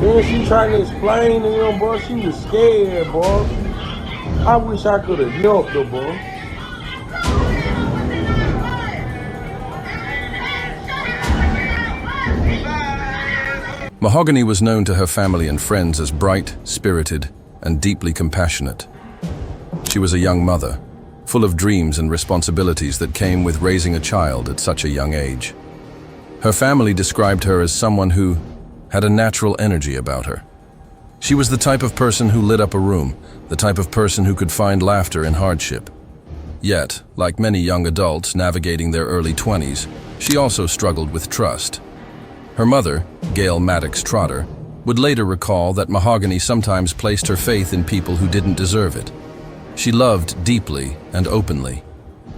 Then she trying to explain to him, bro. She was scared, bro. I wish I could have helped her, bro. Mahogany was known to her family and friends as bright, spirited, and deeply compassionate. She was a young mother, full of dreams and responsibilities that came with raising a child at such a young age. Her family described her as someone who had a natural energy about her. She was the type of person who lit up a room, the type of person who could find laughter in hardship. Yet, like many young adults navigating their early 20s, she also struggled with trust. Her mother, Gail Maddox Trotter, would later recall that Mahogany sometimes placed her faith in people who didn't deserve it. She loved deeply and openly,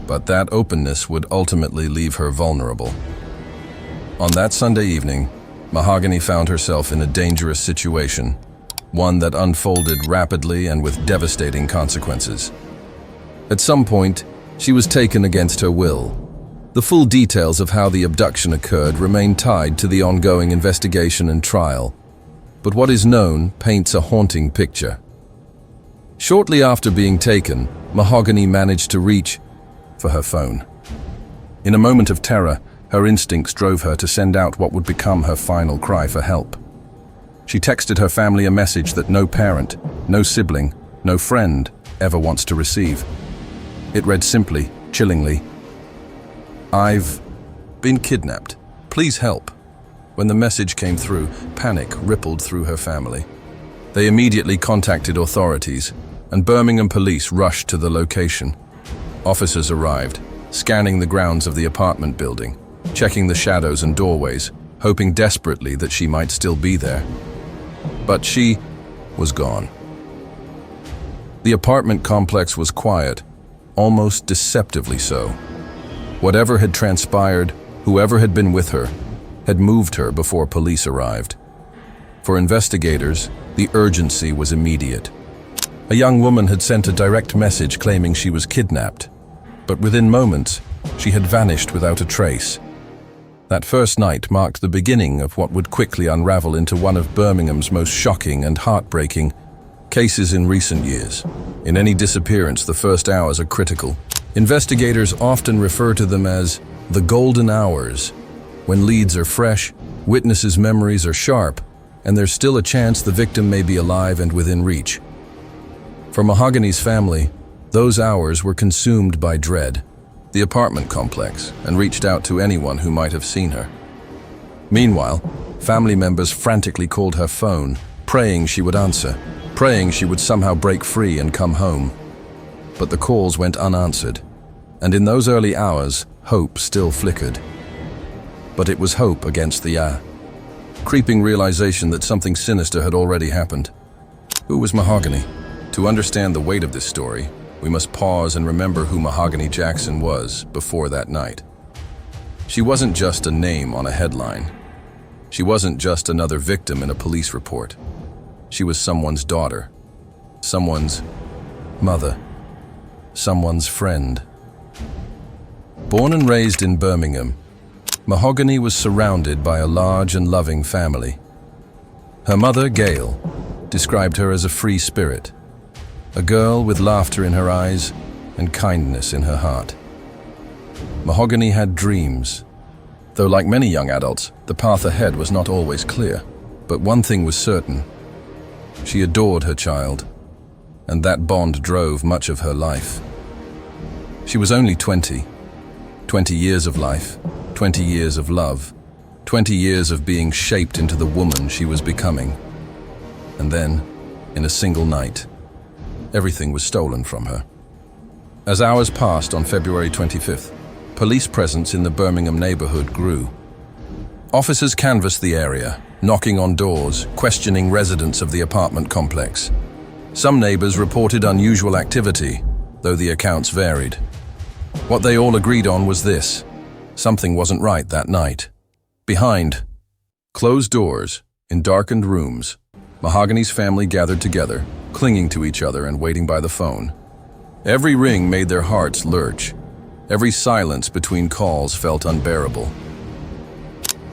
but that openness would ultimately leave her vulnerable. On that Sunday evening, Mahogany found herself in a dangerous situation, one that unfolded rapidly and with devastating consequences. At some point, she was taken against her will. The full details of how the abduction occurred remain tied to the ongoing investigation and trial, but what is known paints a haunting picture. Shortly after being taken, Mahogany managed to reach for her phone. In a moment of terror, her instincts drove her to send out what would become her final cry for help. She texted her family a message that no parent, no sibling, no friend ever wants to receive. It read simply, chillingly, "I've been kidnapped. Please help." When the message came through, panic rippled through her family. They immediately contacted authorities, and Birmingham police rushed to the location. Officers arrived, scanning the grounds of the apartment building, checking the shadows and doorways, hoping desperately that she might still be there. But she was gone. The apartment complex was quiet, almost deceptively so. Whatever had transpired, whoever had been with her, had moved her before police arrived. For investigators, the urgency was immediate. A young woman had sent a direct message claiming she was kidnapped, but within moments, she had vanished without a trace. That first night marked the beginning of what would quickly unravel into one of Birmingham's most shocking and heartbreaking cases in recent years. In any disappearance, the first hours are critical. Investigators often refer to them as the golden hours, when leads are fresh, witnesses' memories are sharp, and there's still a chance the victim may be alive and within reach. For Mahogany's family, those hours were consumed by dread, the apartment complex, and reached out to anyone who might have seen her. Meanwhile, family members frantically called her phone, praying she would answer, praying she would somehow break free and come home. But the calls went unanswered, and in those early hours, hope still flickered. But it was hope against the creeping realization that something sinister had already happened. Who was Mahogany? To understand the weight of this story, we must pause and remember who Mahogany Jackson was before that night. She wasn't just a name on a headline. She wasn't just another victim in a police report. She was someone's daughter, someone's mother, someone's friend. Born and raised in Birmingham, Mahogany was surrounded by a large and loving family. Her mother, Gail, described her as a free spirit, a girl with laughter in her eyes and kindness in her heart. Mahogany had dreams, though like many young adults, the path ahead was not always clear. But one thing was certain: she adored her child, and that bond drove much of her life. She was only 20 years of life, 20 years of love, 20 years of being shaped into the woman she was becoming. And then, in a single night, everything was stolen from her. As hours passed on February 25th, police presence in the Birmingham neighborhood grew. Officers canvassed the area, knocking on doors, questioning residents of the apartment complex. Some neighbors reported unusual activity, though the accounts varied. What they all agreed on was this: something wasn't right that night. Behind closed doors, in darkened rooms, Mahogany's family gathered together, clinging to each other and waiting by the phone. Every ring made their hearts lurch. Every silence between calls felt unbearable.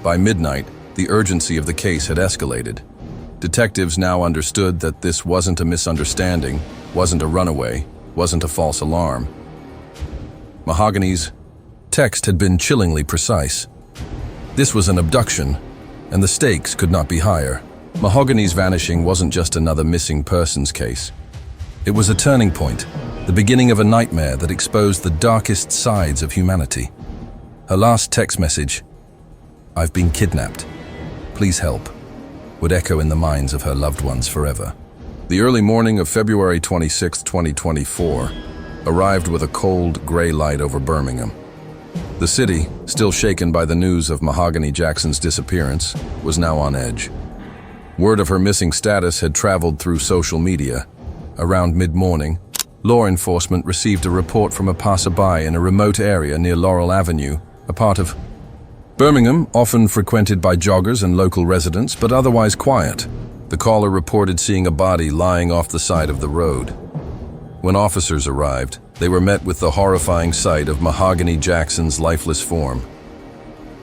By midnight, the urgency of the case had escalated. Detectives now understood that this wasn't a misunderstanding, wasn't a runaway, wasn't a false alarm. Mahogany's text had been chillingly precise. This was an abduction, and the stakes could not be higher. Mahogany's vanishing wasn't just another missing persons case. It was a turning point, the beginning of a nightmare that exposed the darkest sides of humanity. Her last text message, "I've been kidnapped. Please help," would echo in the minds of her loved ones forever. The early morning of February 26, 2024, arrived with a cold, gray light over Birmingham. The city, still shaken by the news of Mahogany Jackson's disappearance, was now on edge. Word of her missing status had traveled through social media. Around mid-morning, law enforcement received a report from a passerby in a remote area near Laurel Avenue, a part of Birmingham, often frequented by joggers and local residents, but otherwise quiet. The caller reported seeing a body lying off the side of the road. When officers arrived, they were met with the horrifying sight of Mahogany Jackson's lifeless form.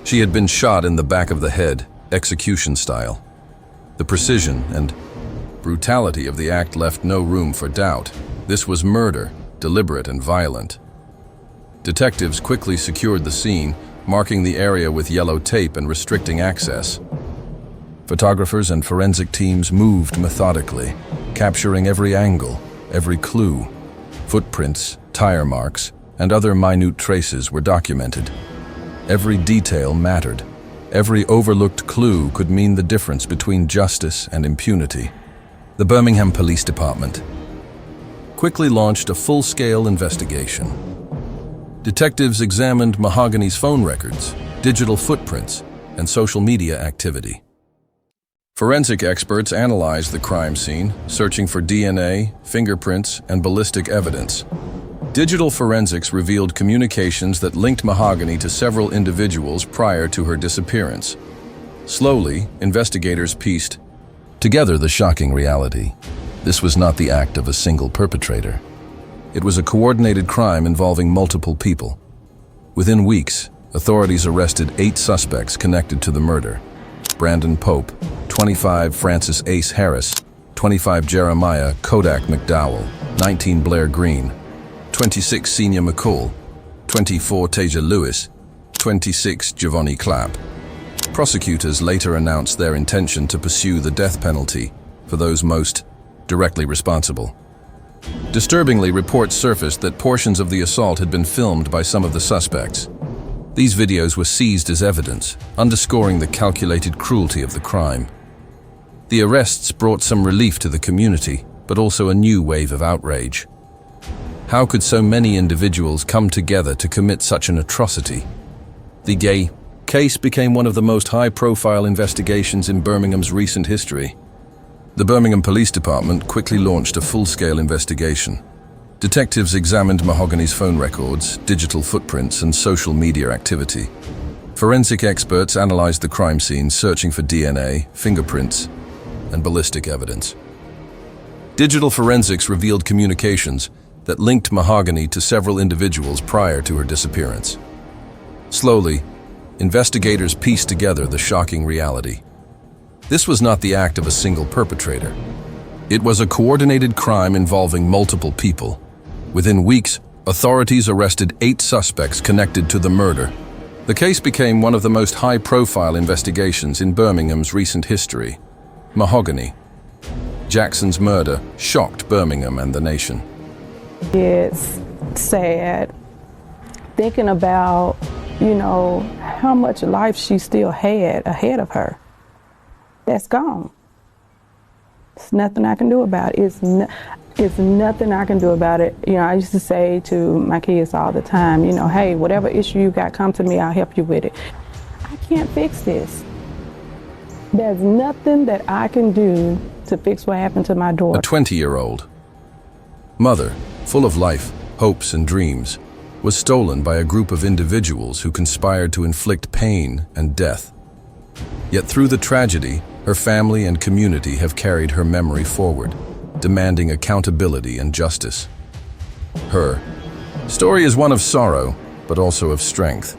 She had been shot in the back of the head, execution style. The precision and brutality of the act left no room for doubt. This was murder, deliberate and violent. Detectives quickly secured the scene, marking the area with yellow tape and restricting access. Photographers and forensic teams moved methodically, capturing every angle, every clue. Footprints, tire marks, and other minute traces were documented. Every detail mattered. Every overlooked clue could mean the difference between justice and impunity. The Birmingham Police Department quickly launched a full-scale investigation. Detectives examined Mahogany's phone records, digital footprints, and social media activity. Forensic experts analyzed the crime scene, searching for DNA, fingerprints, and ballistic evidence. Digital forensics revealed communications that linked Mahogany to several individuals prior to her disappearance. Slowly, investigators pieced together the shocking reality. This was not the act of a single perpetrator. It was a coordinated crime involving multiple people. Within weeks, authorities arrested 8 suspects connected to the murder. Brandon Pope, 25 Francis Ace Harris, 25 Jeremiah Kodak McDowell, 19 Blair Green, 26 Senior McCall, 24 Tasia Lewis, 26 Giovanni Clapp. Prosecutors later announced their intention to pursue the death penalty for those most directly responsible. Disturbingly, reports surfaced that portions of the assault had been filmed by some of the suspects. These videos were seized as evidence, underscoring the calculated cruelty of the crime. The arrests brought some relief to the community, but also a new wave of outrage. How could so many individuals come together to commit such an atrocity? The gay case became one of the most high-profile investigations in Birmingham's recent history. The Birmingham Police Department quickly launched a full-scale investigation. Detectives examined Mahogany's phone records, digital footprints, and social media activity. Forensic experts analyzed the crime scene, searching for DNA, fingerprints, and ballistic evidence. Digital forensics revealed communications that linked Mahogany to several individuals prior to her disappearance. Slowly, investigators pieced together the shocking reality. This was not the act of a single perpetrator. It was a coordinated crime involving multiple people. Within weeks, authorities arrested 8 suspects connected to the murder. The case became one of the most high-profile investigations in Birmingham's recent history. Mahogany Jackson's murder shocked Birmingham and the nation. It's sad thinking about, how much life she still had ahead of her. That's gone. There's nothing I can do about it. It's nothing I can do about it. I used to say to my kids all the time, hey, whatever issue you got, come to me, I'll help you with it. I can't fix this. There's nothing that I can do to fix what happened to my daughter. A 20-year-old mother, full of life, hopes, and dreams, was stolen by a group of individuals who conspired to inflict pain and death. Yet through the tragedy, her family and community have carried her memory forward, demanding accountability and justice. Her story is one of sorrow, but also of strength,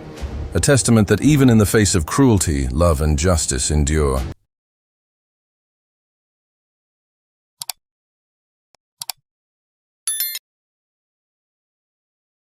a testament that even in the face of cruelty, love and justice endure.